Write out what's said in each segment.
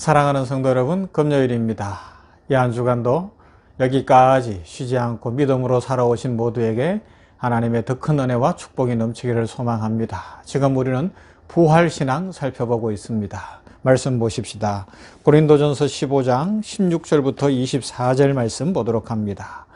사랑하는 성도 여러분, 금요일입니다. 이 한 주간도 여기까지 쉬지 않고 믿음으로 살아오신 모두에게 하나님의 더 큰 은혜와 축복이 넘치기를 소망합니다. 지금 우리는 부활신앙 살펴보고 있습니다. 말씀 보십시다. 고린도전서 15장 16절부터 24절 말씀 보도록 합니다.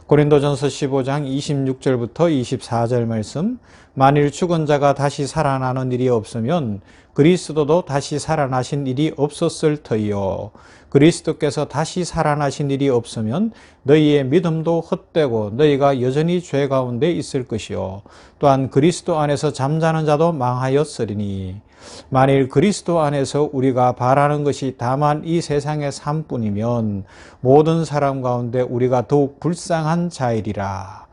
고린도전서 15장 26절부터 24절 말씀. 만일 죽은 자가 다시 살아나는 일이 없으면 그리스도도 다시 살아나신 일이 없었을 터이요. 그리스도께서 다시 살아나신 일이 없으면 너희의 믿음도 헛되고 너희가 여전히 죄 가운데 있을 것이요. 또한 그리스도 안에서 잠자는 자도 망하였으리니 만일 그리스도 안에서 우리가 바라는 것이 다만 이 세상의 삶뿐이면 모든 사람 가운데 우리가 더욱 불쌍한 자이리라.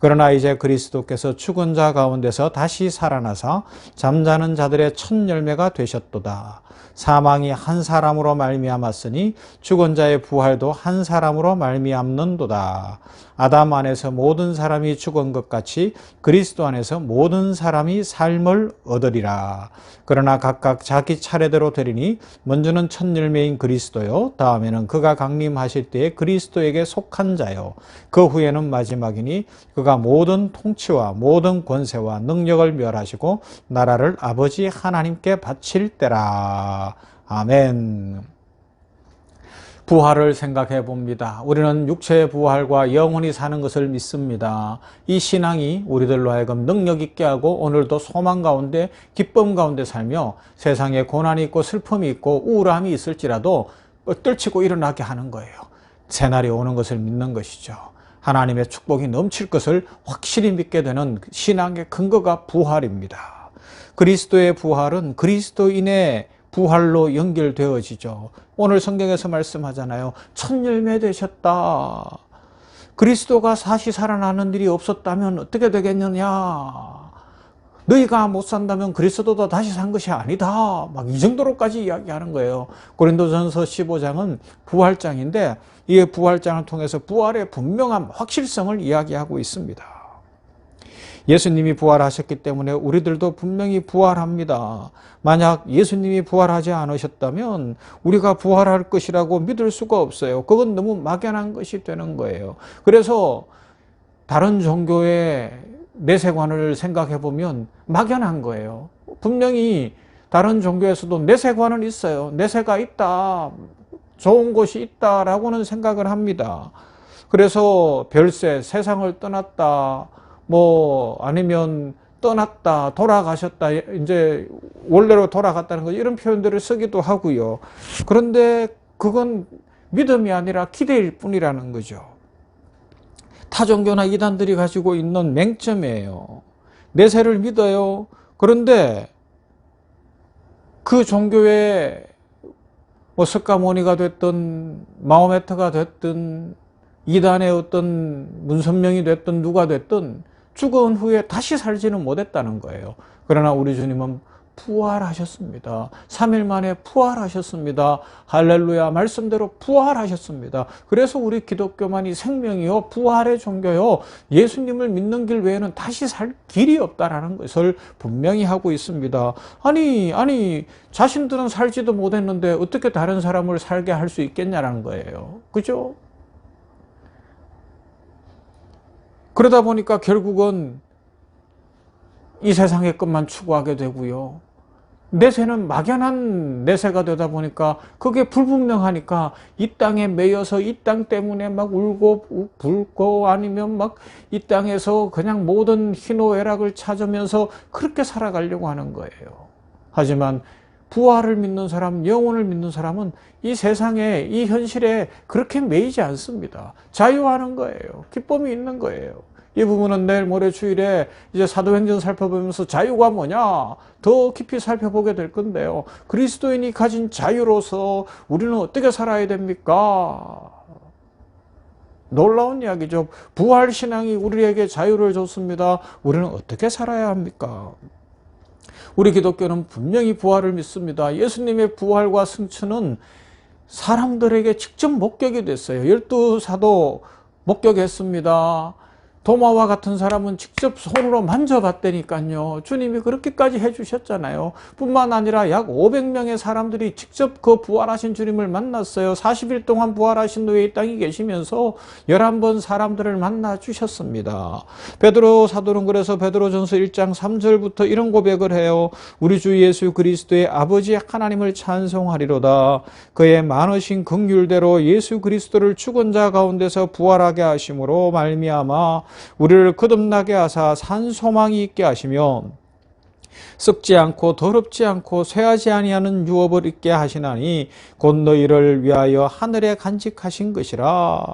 그러나 이제 그리스도께서 죽은 자 가운데서 다시 살아나사 잠자는 자들의 첫 열매가 되셨도다. 사망이 한 사람으로 말미암았으니 죽은 자의 부활도 한 사람으로 말미암는도다. 아담 안에서 모든 사람이 죽은 것 같이 그리스도 안에서 모든 사람이 삶을 얻으리라. 그러나 각각 자기 차례대로 되리니 먼저는 첫 열매인 그리스도요, 다음에는 그가 강림하실 때에 그리스도에게 속한 자요, 그 후에는 마지막이니 그가 모든 통치와 모든 권세와 능력을 멸하시고 나라를 아버지 하나님께 바칠 때라. 아멘. 부활을 생각해 봅니다. 우리는 육체의 부활과 영원히 사는 것을 믿습니다. 이 신앙이 우리들로 하여금 능력 있게 하고 오늘도 소망 가운데 기쁨 가운데 살며 세상에 고난이 있고 슬픔이 있고 우울함이 있을지라도 떨치고 일어나게 하는 거예요. 새날이 오는 것을 믿는 것이죠. 하나님의 축복이 넘칠 것을 확실히 믿게 되는 신앙의 근거가 부활입니다. 그리스도의 부활은 그리스도인의 부활로 연결되어지죠. 오늘 성경에서 말씀하잖아요. 첫 열매 되셨다. 그리스도가 다시 살아나는 일이 없었다면 어떻게 되겠느냐. 너희가 못 산다면 그리스도도 다시 산 것이 아니다. 막 이 정도로까지 이야기하는 거예요. 고린도전서 15장은 부활장인데 이 부활장을 통해서 부활의 분명한 확실성을 이야기하고 있습니다. 예수님이 부활하셨기 때문에 우리들도 분명히 부활합니다. 만약 예수님이 부활하지 않으셨다면 우리가 부활할 것이라고 믿을 수가 없어요. 그건 너무 막연한 것이 되는 거예요. 그래서 다른 종교의 내세관을 생각해 보면 막연한 거예요. 분명히 다른 종교에서도 내세관은 있어요. 내세가 있다, 좋은 곳이 있다라고는 생각을 합니다. 그래서 별세, 세상을 떠났다, 아니면 떠났다, 돌아가셨다, 이제 원래로 돌아갔다는 거, 이런 표현들을 쓰기도 하고요. 그런데 그건 믿음이 아니라 기대일 뿐이라는 거죠. 타 종교나 이단들이 가지고 있는 맹점이에요. 내세를 믿어요. 그런데 그 종교의 석가모니가 됐든 마호메트가 됐든 이단의 어떤 문선명이 됐든 누가 됐든 죽은 후에 다시 살지는 못했다는 거예요. 그러나 우리 주님은 부활하셨습니다. 3일 만에 부활하셨습니다. 할렐루야, 말씀대로 부활하셨습니다. 그래서 우리 기독교만이 생명이요, 부활의 종교요, 예수님을 믿는 길 외에는 다시 살 길이 없다라는 것을 분명히 하고 있습니다. 아니 자신들은 살지도 못했는데 어떻게 다른 사람을 살게 할 수 있겠냐라는 거예요. 그죠? 그러다 보니까 결국은 이 세상의 것만 추구하게 되고요. 내세는 막연한 내세가 되다 보니까 그게 불분명하니까 이 땅에 매여서 이 땅 때문에 막 울고 불고 아니면 막 이 땅에서 그냥 모든 희노애락을 찾으면서 그렇게 살아가려고 하는 거예요. 하지만 부활을 믿는 사람, 영혼을 믿는 사람은 이 세상에, 이 현실에 그렇게 매이지 않습니다. 자유하는 거예요. 기쁨이 있는 거예요. 이 부분은 내일 모레 주일에 이제 사도행전 살펴보면서 자유가 뭐냐 더 깊이 살펴보게 될 건데요. 그리스도인이 가진 자유로서 우리는 어떻게 살아야 됩니까? 놀라운 이야기죠. 부활신앙이 우리에게 자유를 줬습니다. 우리는 어떻게 살아야 합니까? 우리 기독교는 분명히 부활을 믿습니다. 예수님의 부활과 승천은 사람들에게 직접 목격이 됐어요. 12사도 목격했습니다. 도마와 같은 사람은 직접 손으로 만져봤다니까요. 주님이 그렇게까지 해주셨잖아요. 뿐만 아니라 약 500명의 사람들이 직접 그 부활하신 주님을 만났어요. 40일 동안 부활하신 후에 이 땅에 계시면서 11번 사람들을 만나 주셨습니다. 베드로 사도는 그래서 베드로전서 1장 3절부터 이런 고백을 해요. 우리 주 예수 그리스도의 아버지 하나님을 찬송하리로다. 그의 많으신 긍휼대로 예수 그리스도를 죽은 자 가운데서 부활하게 하심으로 말미암아 우리를 거듭나게 하사 산 소망이 있게 하시며 썩지 않고 더럽지 않고 쇠하지 아니하는 유업을 있게 하시나니 곧 너희를 위하여 하늘에 간직하신 것이라.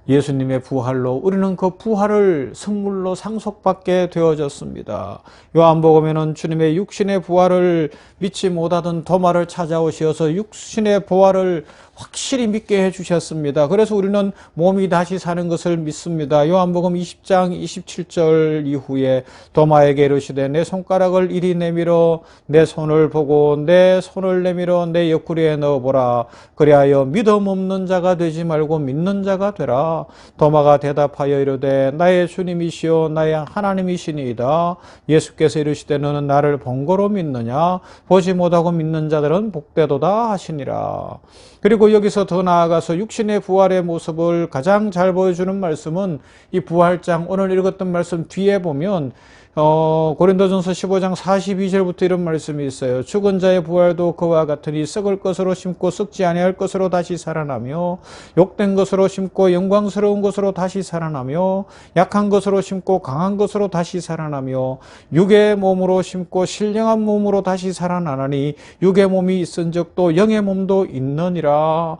예수님의 부활로 우리는 그 부활을 선물로 상속받게 되어졌습니다. 요한복음에는 주님의 육신의 부활을 믿지 못하던 도마를 찾아오셔서 육신의 부활을 확실히 믿게 해주셨습니다. 그래서 우리는 몸이 다시 사는 것을 믿습니다. 요한복음 20장 27절 이후에 도마에게 이르시되 내 손가락을 이리 내밀어 내 손을 보고 내 손을 내밀어 내 옆구리에 넣어보라. 그리하여 믿음 없는 자가 되지 말고 믿는 자가 되라. 도마가 대답하여 이르되 나의 주님이시요 나의 하나님이시니이다. 예수께서 이르시되 너는 나를 본 거로 믿느냐? 보지 못하고 믿는 자들은 복되도다 하시니라. 그리고 여기서 더 나아가서 육신의 부활의 모습을 가장 잘 보여주는 말씀은 이 부활장 오늘 읽었던 말씀 뒤에 보면 고린도전서 15장 42절부터 이런 말씀이 있어요. 죽은 자의 부활도 그와 같으니 썩을 것으로 심고 썩지 아니할 것으로 다시 살아나며 욕된 것으로 심고 영광스러운 것으로 다시 살아나며 약한 것으로 심고 강한 것으로 다시 살아나며 육의 몸으로 심고 신령한 몸으로 다시 살아나나니 육의 몸이 있은 적도 영의 몸도 있느니라.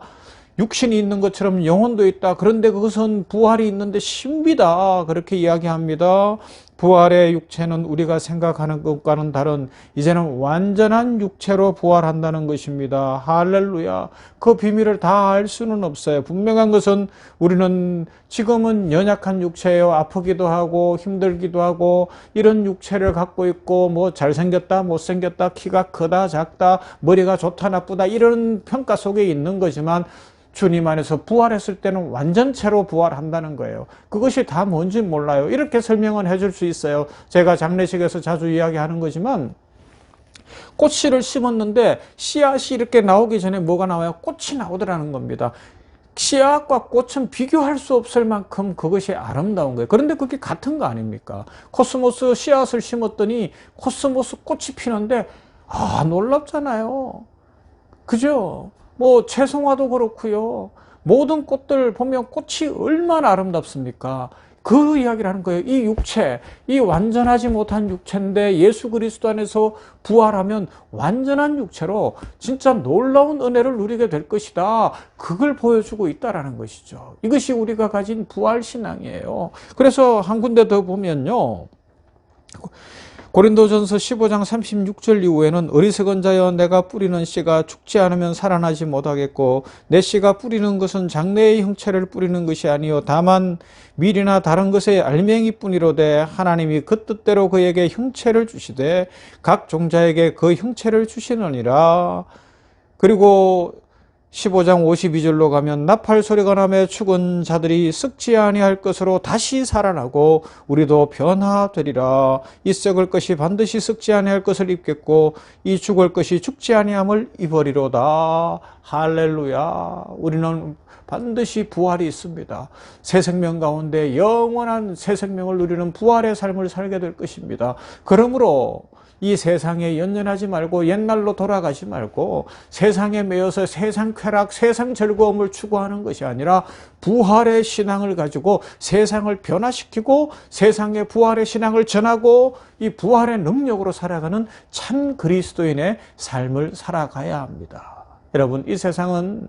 육신이 있는 것처럼 영혼도 있다. 그런데 그것은 부활이 있는데 신비다. 그렇게 이야기합니다. 부활의 육체는 우리가 생각하는 것과는 다른 이제는 완전한 육체로 부활한다는 것입니다. 할렐루야. 그 비밀을 다 알 수는 없어요. 분명한 것은 우리는 지금은 연약한 육체예요. 아프기도 하고 힘들기도 하고 이런 육체를 갖고 있고 뭐 잘생겼다 못생겼다 키가 크다 작다 머리가 좋다 나쁘다 이런 평가 속에 있는 거지만 주님 안에서 부활했을 때는 완전체로 부활한다는 거예요. 그것이 다 뭔지 몰라요. 이렇게 설명은 해줄 수 있어요. 제가 장례식에서 자주 이야기하는 거지만 꽃씨를 심었는데 씨앗이 이렇게 나오기 전에 뭐가 나와요? 꽃이 나오더라는 겁니다. 씨앗과 꽃은 비교할 수 없을 만큼 그것이 아름다운 거예요. 그런데 그게 같은 거 아닙니까? 코스모스 씨앗을 심었더니 코스모스 꽃이 피는데 놀랍잖아요. 그죠? 뭐 채송화도 그렇고요. 모든 꽃들 보면 꽃이 얼마나 아름답습니까? 그 이야기를 하는 거예요. 이 육체, 이 완전하지 못한 육체인데 예수 그리스도 안에서 부활하면 완전한 육체로 진짜 놀라운 은혜를 누리게 될 것이다. 그걸 보여주고 있다라는 것이죠. 이것이 우리가 가진 부활 신앙이에요. 그래서 한 군데 더 보면요. 고린도전서 15장 36절 이후에는 어리석은 자여 내가 뿌리는 씨가 죽지 않으면 살아나지 못하겠고 내 씨가 뿌리는 것은 장래의 형체를 뿌리는 것이 아니요 다만 밀이나 다른 것의 알맹이뿐이로되 하나님이 그 뜻대로 그에게 형체를 주시되 각 종자에게 그 형체를 주시느니라. 그리고 15장 52절로 가면 나팔 소리가 나며 죽은 자들이 썩지 아니할 것으로 다시 살아나고 우리도 변화되리라. 이 썩을 것이 반드시 썩지 아니할 것을 입겠고 이 죽을 것이 죽지 아니함을 입으리로다. 할렐루야. 우리는 반드시 부활이 있습니다. 새 생명 가운데 영원한 새 생명을 누리는 부활의 삶을 살게 될 것입니다. 그러므로 이 세상에 연연하지 말고 옛날로 돌아가지 말고 세상에 매여서 세상 쾌락, 세상 즐거움을 추구하는 것이 아니라 부활의 신앙을 가지고 세상을 변화시키고 세상의 부활의 신앙을 전하고 이 부활의 능력으로 살아가는 참 그리스도인의 삶을 살아가야 합니다. 여러분, 이 세상은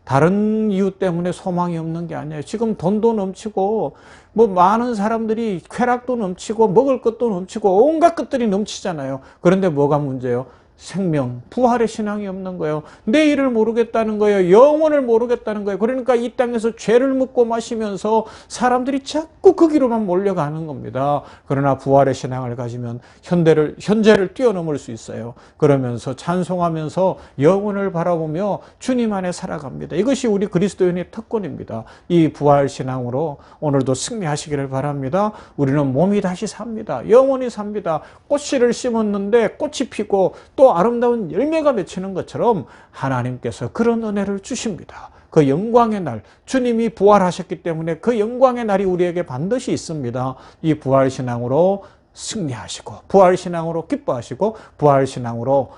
다른 이유 때문에 소망이 없는 게 아니에요. 지금 돈도 넘치고 뭐 많은 사람들이 쾌락도 넘치고 먹을 것도 넘치고 온갖 것들이 넘치잖아요. 그런데 뭐가 문제예요? 생명, 부활의 신앙이 없는 거예요. 내일을 모르겠다는 거예요. 영원을 모르겠다는 거예요. 그러니까 이 땅에서 죄를 먹고 마시면서 사람들이 자꾸 그 길로만 몰려가는 겁니다. 그러나 부활의 신앙을 가지면 현재를 뛰어넘을 수 있어요. 그러면서 찬송하면서 영원을 바라보며 주님 안에 살아갑니다. 이것이 우리 그리스도인의 특권입니다. 이 부활 신앙으로 오늘도 승리하시기를 바랍니다. 우리는 몸이 다시 삽니다. 영원히 삽니다. 꽃씨를 심었는데 꽃이 피고 또 아름다운 열매가 맺히는 것처럼 하나님께서 그런 은혜를 주십니다. 그 영광의 날, 주님이 부활하셨기 때문에 그 영광의 날이 우리에게 반드시 있습니다. 이 부활신앙으로 승리하시고, 부활신앙으로 기뻐하시고, 부활신앙으로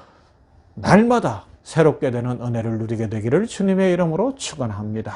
날마다 새롭게 되는 은혜를 누리게 되기를 주님의 이름으로 축원합니다.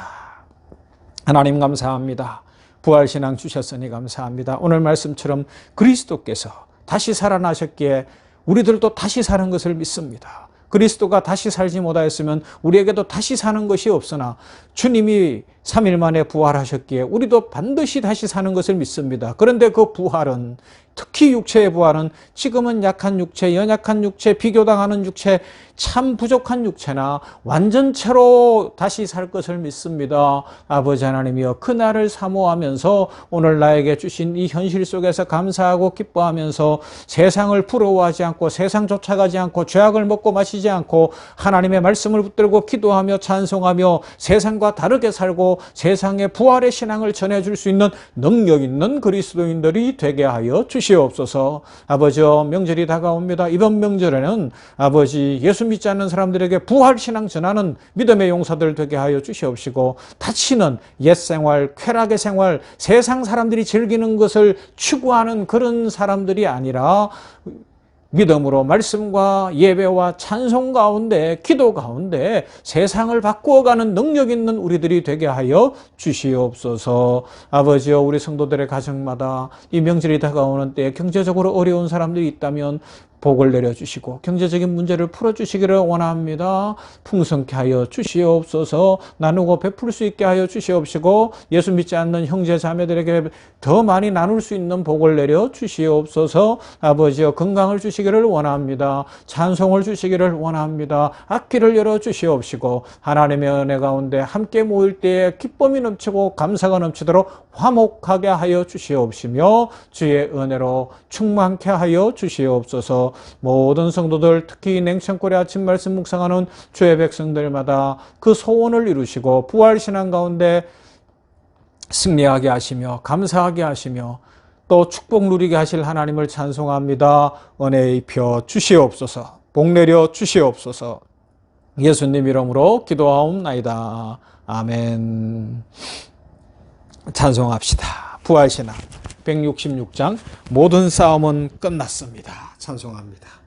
하나님 감사합니다. 부활신앙 주셨으니 감사합니다. 오늘 말씀처럼 그리스도께서 다시 살아나셨기에 우리들도 다시 사는 것을 믿습니다. 그리스도가 다시 살지 못하였으면 우리에게도 다시 사는 것이 없으나 주님이 3일 만에 부활하셨기에 우리도 반드시 다시 사는 것을 믿습니다. 그런데 그 부활은, 특히 육체의 부활은 지금은 약한 육체, 연약한 육체, 비교당하는 육체, 참 부족한 육체나 완전체로 다시 살 것을 믿습니다. 아버지 하나님이여, 그날을 사모하면서 오늘 나에게 주신 이 현실 속에서 감사하고 기뻐하면서 세상을 부러워하지 않고 세상 쫓아가지 않고 죄악을 먹고 마시지 않고 하나님의 말씀을 붙들고 기도하며 찬송하며 세상과 다르게 살고 세상에 부활의 신앙을 전해줄 수 있는 능력 있는 그리스도인들이 되게 하여 주시옵소서. 아버지여, 명절이 다가옵니다. 이번 명절에는 아버지 예수 믿지 않는 사람들에게 부활 신앙 전하는 믿음의 용사들 되게 하여 주시옵시고, 다치는 옛 생활, 쾌락의 생활, 세상 사람들이 즐기는 것을 추구하는 그런 사람들이 아니라 믿음으로 말씀과 예배와 찬송 가운데, 기도 가운데 세상을 바꾸어가는 능력 있는 우리들이 되게 하여 주시옵소서. 아버지여, 우리 성도들의 가정마다 이 명절이 다가오는 때에 경제적으로 어려운 사람들이 있다면 복을 내려주시고 경제적인 문제를 풀어주시기를 원합니다. 풍성케 하여 주시옵소서. 나누고 베풀 수 있게 하여 주시옵시고 예수 믿지 않는 형제 자매들에게 더 많이 나눌 수 있는 복을 내려 주시옵소서. 아버지여, 건강을 주시기를 원합니다. 찬송을 주시기를 원합니다. 악기를 열어 주시옵시고 하나님의 은혜 가운데 함께 모일 때에 기쁨이 넘치고 감사가 넘치도록 화목하게 하여 주시옵시며 주의 은혜로 충만케 하여 주시옵소서. 모든 성도들, 특히 냉천골의 아침 말씀 묵상하는 주의 백성들마다 그 소원을 이루시고 부활신앙 가운데 승리하게 하시며 감사하게 하시며 또 축복 누리게 하실 하나님을 찬송합니다. 은혜 입혀 주시옵소서. 복 내려 주시옵소서. 예수님 이름으로 기도하옵나이다. 아멘. 찬송합시다. 부활신앙 166장 모든 싸움은 끝났습니다. 찬송합니다.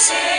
say